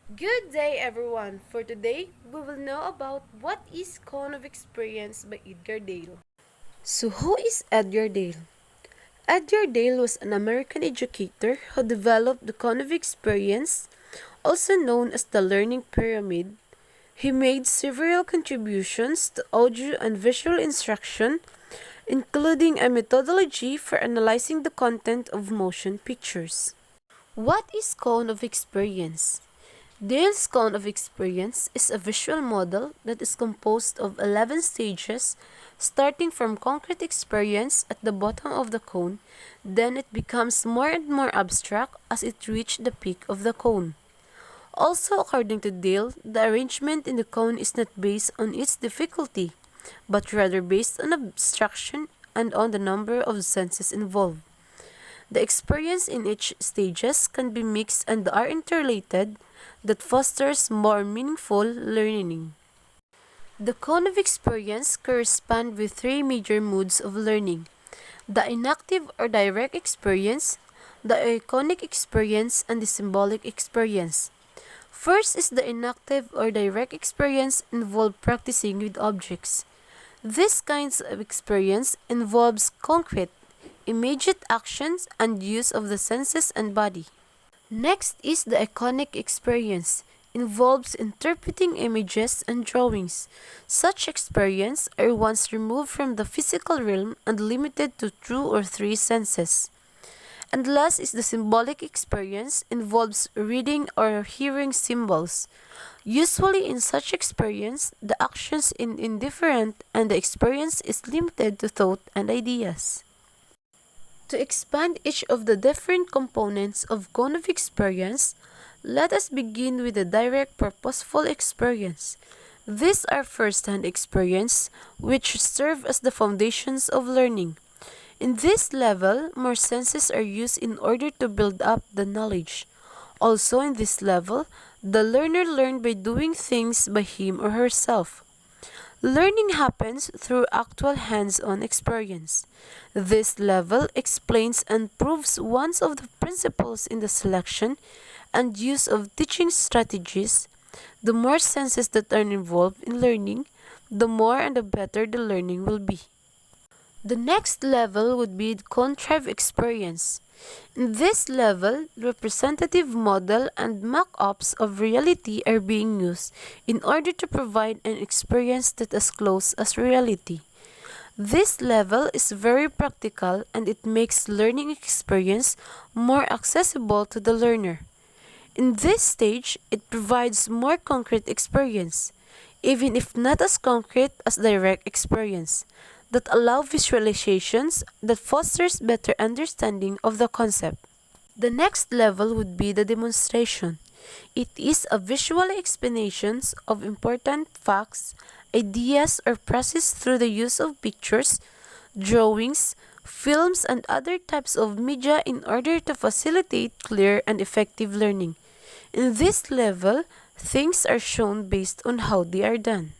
Good day, everyone. For today, we will know about what is cone of experience by Edgar Dale. So, who is Edgar Dale? Edgar Dale was an American educator who developed the cone of experience, also known as the learning pyramid. He made several contributions to audio and visual instruction, including a methodology for analyzing the content of motion pictures. What is cone of experience? Dale's cone of experience is a visual model that is composed of 11 stages, starting from concrete experience at the bottom of the cone, then it becomes more and more abstract as it reaches the peak of the cone. Also, according to Dale, the arrangement in the cone is not based on its difficulty, but rather based on abstraction and on the number of senses involved. The experience in each stages can be mixed and are interrelated that fosters more meaningful learning. The cone of experience corresponds with three major modes of learning: the inactive or direct experience, the iconic experience, and the symbolic experience. First is the inactive or direct experience involved practicing with objects. This kinds of experience involves concrete, immediate actions and use of the senses and body. Next is the iconic experience. Involves interpreting images and drawings. Such experience are once removed from the physical realm and limited to two or three senses. And last is the symbolic experience, involves reading or hearing symbols. Usually in such experience, the actions is indifferent and the experience is limited to thought and ideas. To expand each of the different components of cone of experience, let us begin with the direct purposeful experience. These are first-hand experience which serve as the foundations of learning. In this level, more senses are used in order to build up the knowledge. Also in this level, the learner learns by doing things by him or herself. Learning happens through actual hands-on experience. This level explains and proves one of the principles in the selection and use of teaching strategies. The more senses that are involved in learning, the more and the better the learning will be. The next level would be the contrived experience. In this level, representative model and mock-ups of reality are being used in order to provide an experience that is close as reality. This level is very practical and it makes learning experience more accessible to the learner. In this stage, it provides more concrete experience, even if not as concrete as direct experience, that allow visualizations that fosters better understanding of the concept. The next level would be the demonstration. It is a visual explanation of important facts, ideas, or process through the use of pictures, drawings, films, and other types of media in order to facilitate clear and effective learning. In this level, things are shown based on how they are done.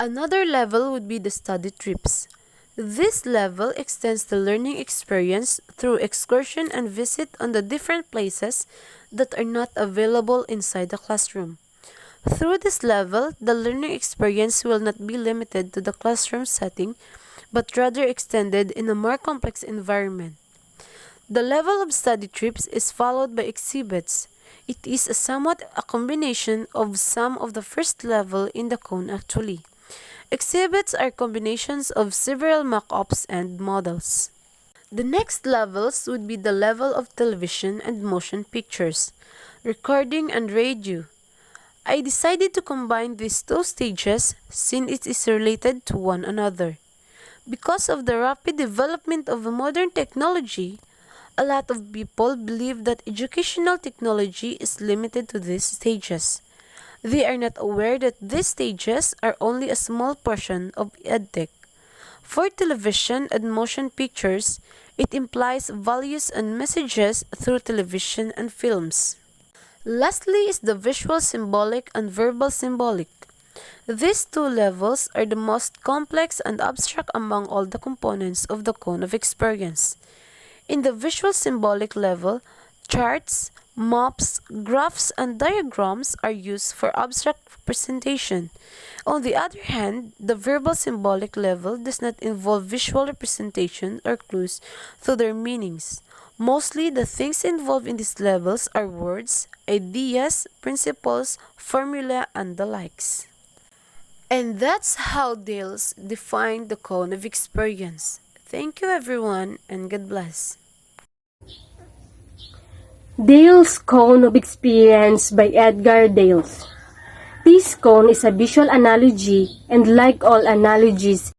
Another level would be the study trips. This level extends the learning experience through excursion and visit on the different places that are not available inside the classroom. Through this level, the learning experience will not be limited to the classroom setting, but rather extended in a more complex environment. The level of study trips is followed by exhibits. It is somewhat a combination of some of the first level in the cone actually. Exhibits are combinations of several mock-ups and models. The next levels would be the level of television and motion pictures, recording and radio. I decided to combine these two stages since it is related to one another. Because of the rapid development of modern technology, a lot of people believe that educational technology is limited to these stages. They are not aware that these stages are only a small portion of EdTech. For television and motion pictures, it implies values and messages through television and films. Lastly is the visual symbolic and verbal symbolic. These two levels are the most complex and abstract among all the components of the cone of experience. In the visual symbolic level, Charts, maps, graphs, and diagrams are used for abstract representation. On the other hand, the verbal symbolic level does not involve visual representation or clues to their meanings. Mostly, the things involved in these levels are words, ideas, principles, formula, and the likes. And that's how Dales defined the cone of experience. Thank you, everyone, and God bless. Dale's Cone of Experience by Edgar Dales. This cone is a visual analogy, and like all analogies,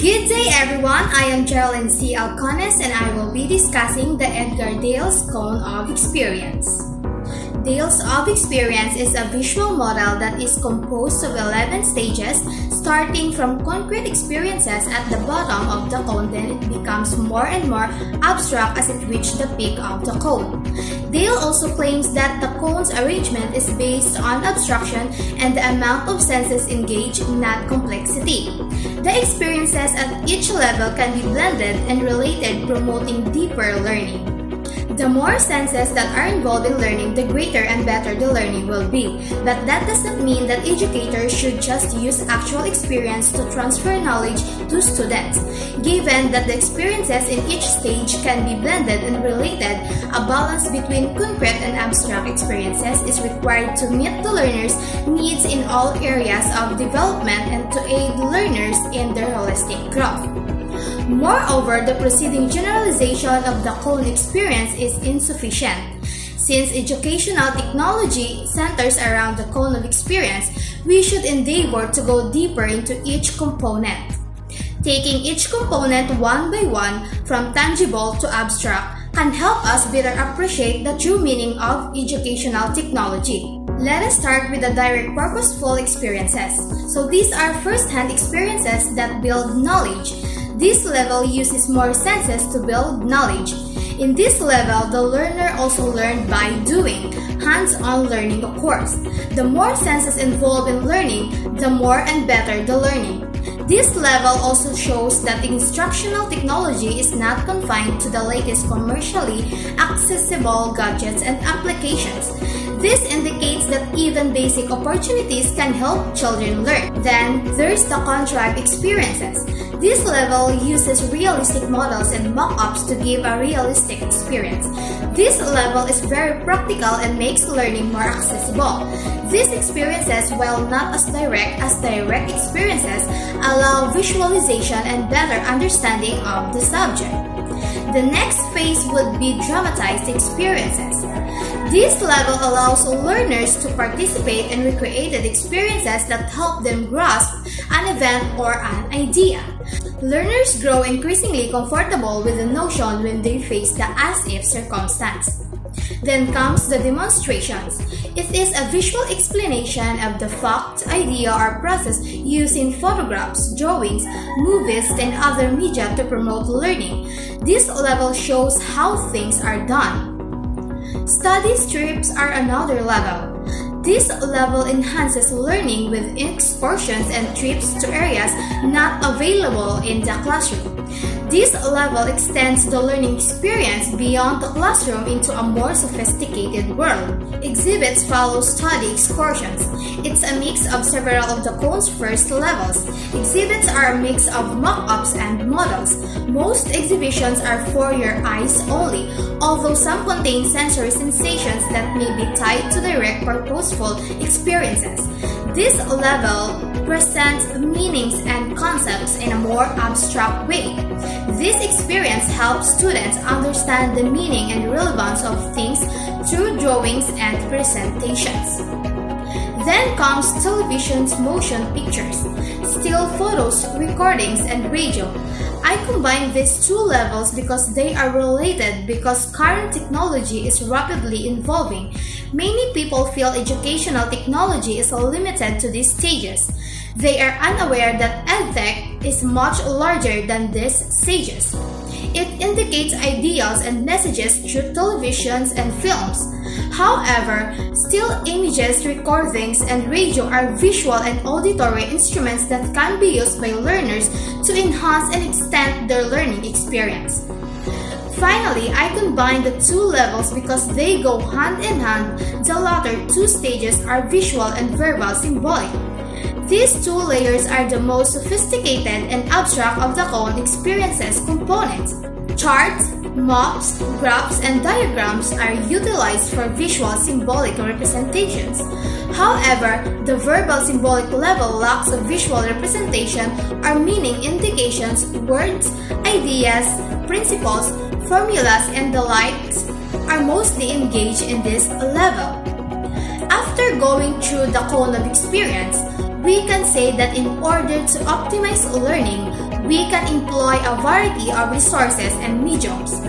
Good day everyone, I am Geraldine C. Alcones and I will be discussing the Edgar Dales Cone of Experience. Dales of Experience is a visual model that is composed of 11 stages, starting from concrete experiences at the bottom of the cone, then it becomes more and more abstract as it reaches the peak of the cone. Dale also claims that the cone's arrangement is based on abstraction and the amount of senses engaged, not complexity. The experiences at each level can be blended and related, promoting deeper learning. The more senses that are involved in learning, the greater and better the learning will be. But that does not mean that educators should just use actual experience to transfer knowledge to students. Given that the experiences in each stage can be blended and related, a balance between concrete and abstract experiences is required to meet the learners' needs in all areas of development and to aid learners in their holistic growth. Moreover, the preceding generalization of the cone experience is insufficient. Since educational technology centers around the cone of experience, we should endeavor to go deeper into each component. Taking each component one by one, from tangible to abstract, can help us better appreciate the true meaning of educational technology. Let us start with the direct purposeful experiences. So these are first-hand experiences that build knowledge. This level uses more senses to build knowledge. In this level, the learner also learned by doing. Hands-on learning occurs. The more senses involved in learning, the more and better the learning. This level also shows that instructional technology is not confined to the latest commercially accessible gadgets and applications. This indicates that even basic opportunities can help children learn. Then, there's the contrived experiences. This level uses realistic models and mock-ups to give a realistic experience. This level is very practical and makes learning more accessible. These experiences, while not as direct experiences, allow visualization and better understanding of the subject. The next phase would be dramatized experiences. This level allows learners to participate in recreated experiences that help them grasp an event or an idea. Learners grow increasingly comfortable with the notion when they face the as-if circumstance. Then comes the demonstrations. It is a visual explanation of the fact, idea, or process used in photographs, drawings, movies, and other media to promote learning. This level shows how things are done. Study strips are another level. This level enhances learning with excursions and trips to areas not available in the classroom. This level extends the learning experience beyond the classroom into a more sophisticated world. Exhibits follow study excursions. It's a mix of several of the cone's first levels. Exhibits are a mix of mock-ups and models. Most exhibitions are for your eyes only, although some contain sensory sensations that may be tied to direct purposeful experiences. This level presents meanings and concepts in a more abstract way. This experience helps students understand the meaning and relevance of things through drawings and presentations. Then comes television's motion pictures, still photos, recordings, and radio. I combine these two levels because they are related because current technology is rapidly evolving. Many people feel educational technology is limited to these stages. They are unaware that EdTech is much larger than these stages. It indicates ideas and messages through televisions and films. However, still images, recordings, and radio are visual and auditory instruments that can be used by learners to enhance and extend their learning experience. Finally, I combine the two levels because they go hand in hand. The latter two stages are visual and verbal symbolic. These two layers are the most sophisticated and abstract of the cone experiences components. Charts, maps, graphs, and diagrams are utilized for visual symbolic representations. However, the verbal symbolic level lacks a visual representation or meaning indications, words, ideas, principles, formulas, and the likes are mostly engaged in this level. After going through the cone of experience, we can say that in order to optimize learning, we can employ a variety of resources and mediums.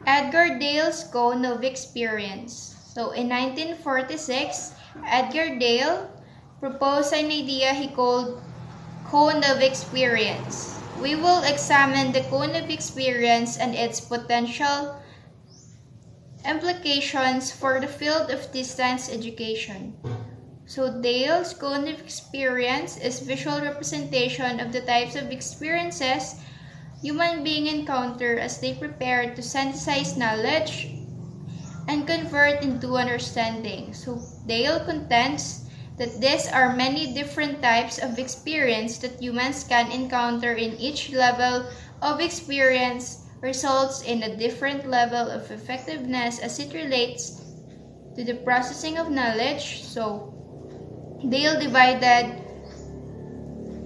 Edgar Dale's Cone of Experience. So in 1946, Edgar Dale proposed an idea he called Cone of Experience. We will examine the Cone of Experience and its potential implications for the field of distance education. So Dale's Cone of Experience is visual representation of the types of experiences human beings encounter as they prepare to synthesize knowledge and convert into understanding. So Dale contends that these are many different types of experience that humans can encounter in each level of experience results in a different level of effectiveness as it relates to the processing of knowledge. So Dale divided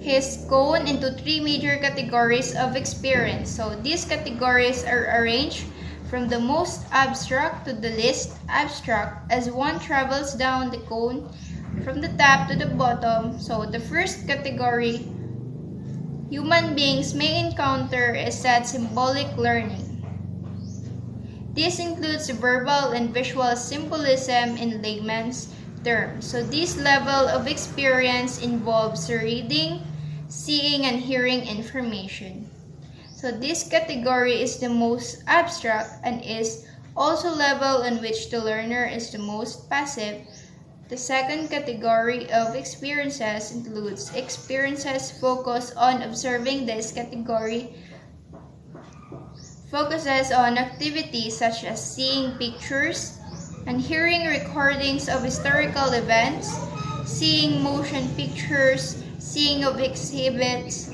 his cone into three major categories of experience. So these categories are arranged from the most abstract to the least abstract as one travels down the cone from the top to the bottom. So the first category human beings may encounter is that symbolic learning. This includes verbal and visual symbolism in layman's terms. So this level of experience involves reading, seeing, and hearing information. So this category is the most abstract and is also level in which the learner is the most passive. The second category of experiences includes experiences focused on observing. This category focuses on activities such as seeing pictures and hearing recordings of historical events, seeing motion pictures, seeing of exhibits,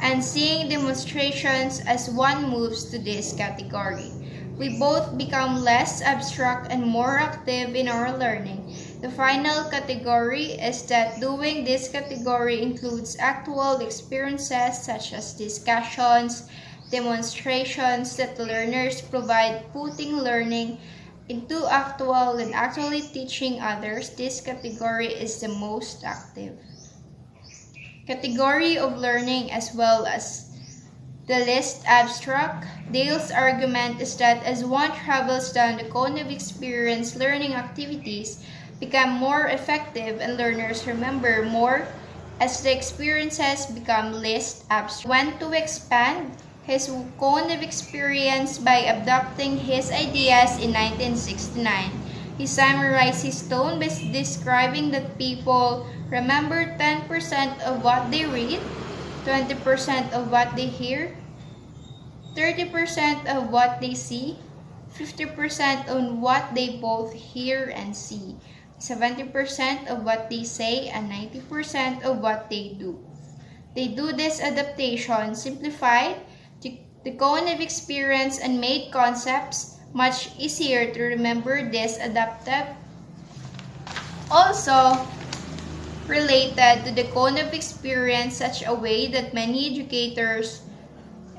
and seeing demonstrations. As one moves to this category, we both become less abstract and more active in our learning. The final category is that doing. This category includes actual experiences such as discussions, demonstrations that the learners provide, putting learning into actual and actually teaching others. This category is the most active category of learning as well as the least abstract. Dale's argument is that as one travels down the cone of experience, learning activities become more effective and learners remember more as the experiences become less abstract. He went to expand his cone of experience by adopting his ideas in 1969. He summarized his tone by describing that people remember 10% of what they read, 20% of what they hear, 30% of what they see, 50% on what they both hear and see, 70% of what they say, and 90% of what they do. They do this adaptation simplified the cognitive experience and made concepts much easier to remember. This adaptive also related to the cognitive experience such a way that many educators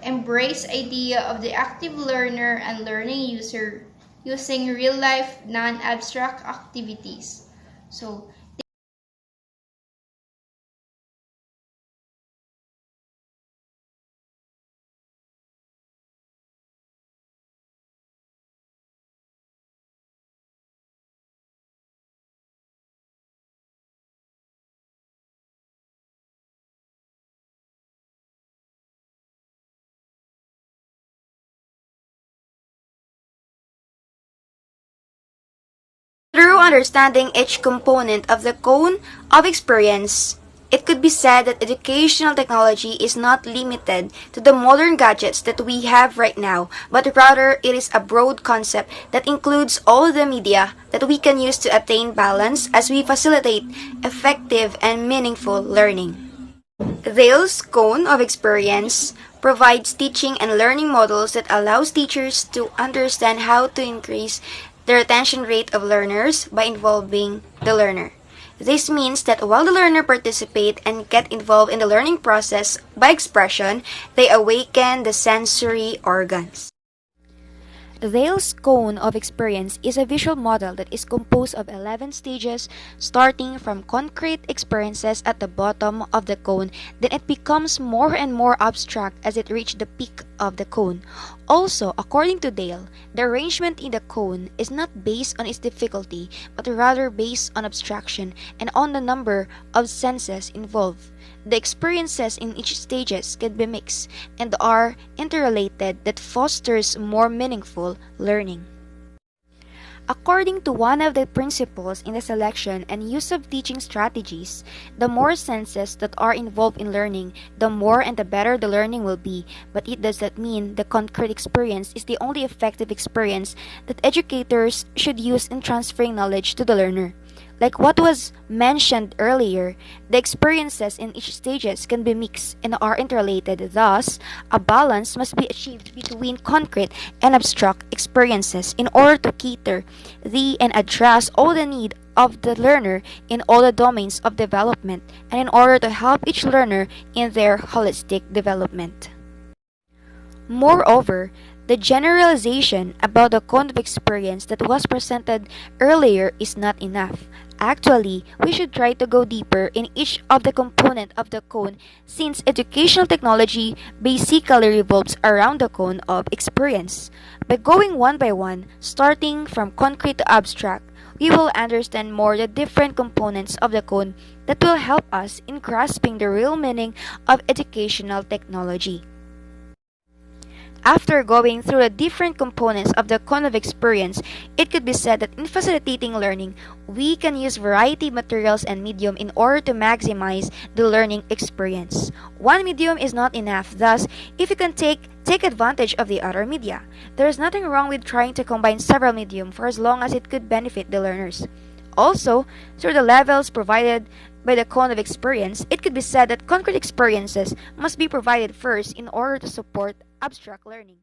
embrace idea of the active learner and learning user using real-life non-abstract activities. So through understanding each component of the cone of experience, it could be said that educational technology is not limited to the modern gadgets that we have right now, but rather it is a broad concept that includes all the media that we can use to attain balance as we facilitate effective and meaningful learning. Dale's cone of experience provides teaching and learning models that allows teachers to understand how to increase the retention rate of learners by involving the learner. This means that while the learner participate and get involved in the learning process by expression, they awaken the sensory organs. Dale's cone of experience is a visual model that is composed of 11 stages, starting from concrete experiences at the bottom of the cone. Then it becomes more and more abstract as it reaches the peak of the cone. Also, according to Dale, the arrangement in the cone is not based on its difficulty, but rather based on abstraction and on the number of senses involved. The experiences in each stages can be mixed and are interrelated that fosters more meaningful learning. According to one of the principles in the selection and use of teaching strategies, the more senses that are involved in learning, the more and the better the learning will be. But it does not mean the concrete experience is the only effective experience that educators should use in transferring knowledge to the learner. Like what was mentioned earlier, the experiences in each stages can be mixed and are interrelated. Thus, a balance must be achieved between concrete and abstract experiences in order to cater the and address all the need of the learner in all the domains of development and in order to help each learner in their holistic development. Moreover, the generalization about the cone of experience that was presented earlier is not enough. Actually, we should try to go deeper in each of the component of the cone since educational technology basically revolves around the cone of experience. By going one by one, starting from concrete to abstract, we will understand more the different components of the cone that will help us in grasping the real meaning of educational technology. After going through the different components of the cone of experience, it could be said that in facilitating learning, we can use variety of materials and medium in order to maximize the learning experience. One medium is not enough, thus, if you can take advantage of the other media. There is nothing wrong with trying to combine several medium for as long as it could benefit the learners. Also, through the levels provided by the cone of experience, it could be said that concrete experiences must be provided first in order to support abstract learning.